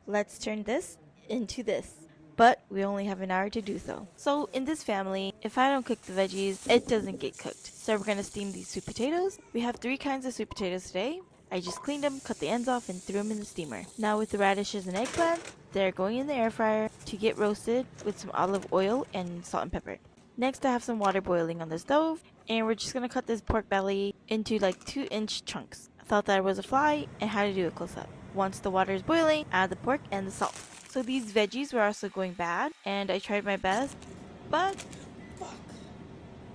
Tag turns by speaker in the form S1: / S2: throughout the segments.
S1: Let's turn this into this. But we only have an hour to do so. So in this family, if I don't cook the veggies, it doesn't get cooked. So we're gonna steam these sweet potatoes. We have 3 kinds of sweet potatoes today. I just cleaned them, cut the ends off, and threw them in the steamer. Now with the radishes and eggplant, they're going in the air fryer to get roasted with some olive oil and salt and pepper. Next I have some water boiling on the stove, and we're just gonna cut this pork belly into like 2-inch chunks. I thought that it was a fly and how to do it close up. Once the water is boiling, add the pork and the salt. So these veggies were also going bad, and I tried my best, but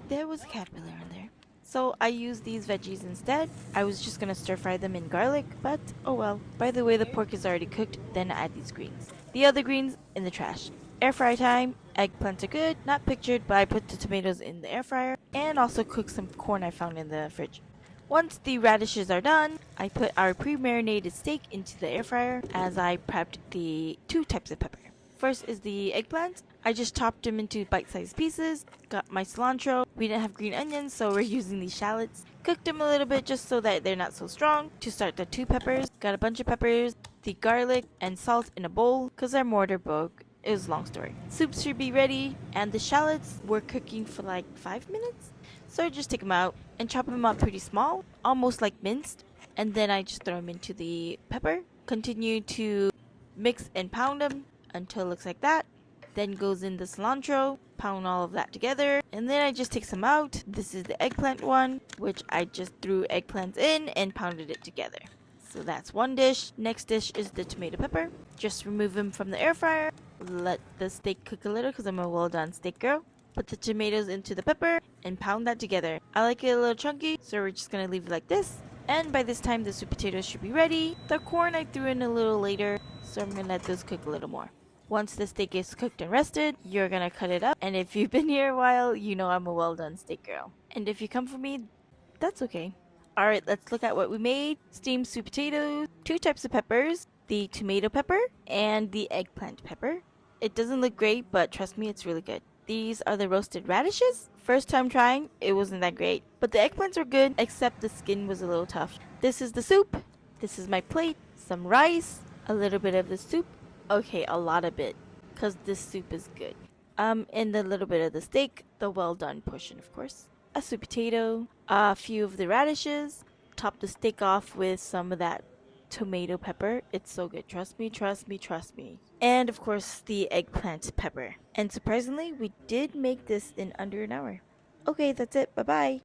S1: there was a caterpillar in there. So I used these veggies instead. I was just gonna stir fry them in garlic, but oh well. By the way, the pork is already cooked, then add these greens. The other greens in the trash. Air fry time. Eggplants are good, not pictured, but I put the tomatoes in the air fryer and also cooked some corn I found in the fridge. Once the radishes are done, I put our pre-marinated steak into the air fryer as I prepped the 2 types of pepper. First is the eggplant. I just chopped them into bite-sized pieces, got my cilantro. We didn't have green onions, so we're using these shallots. Cooked them a little bit just so that they're not so strong. To start, the 2 peppers. Got a bunch of peppers, the garlic, and salt in a bowl because our mortar broke. It was a long story. Soup should be ready, and the shallots were cooking for like 5 minutes. So I just take them out and chop them up pretty small, almost like minced. And then I just throw them into the pepper. Continue to mix and pound them until it looks like that. Then goes in the cilantro, pound all of that together, and then I just take some out. This is the eggplant one, which I just threw eggplants in and pounded it together. So that's one dish. Next dish is the tomato pepper. Just remove them from the air fryer. Let the steak cook a little because I'm a well done steak girl. Put the tomatoes into the pepper and pound that together. I like it a little chunky, so we're just gonna leave it like this. And by this time the sweet potatoes should be ready. The corn I threw in a little later, so I'm gonna let those cook a little more. Once the steak is cooked and rested, you're gonna cut it up. And if you've been here a while, you know I'm a well done steak girl. And if you come for me, that's okay. Alright, let's look at what we made. Steamed sweet potatoes, 2 types of peppers, the tomato pepper, and the eggplant pepper. It doesn't look great, but trust me, it's really good. These are the roasted radishes. First time trying, it wasn't that great. But the eggplants were good, except the skin was a little tough. This is the soup. This is my plate. Some rice, a little bit of the soup. Okay, a lot of it, because this soup is good. And a little bit of the steak, the well done portion, of course. A sweet potato, a few of the radishes. Top the steak off with some of that tomato pepper. It's so good. Trust me, trust me, trust me. And of course, the eggplant pepper. And surprisingly, we did make this in under an hour. Okay, that's it. Bye bye.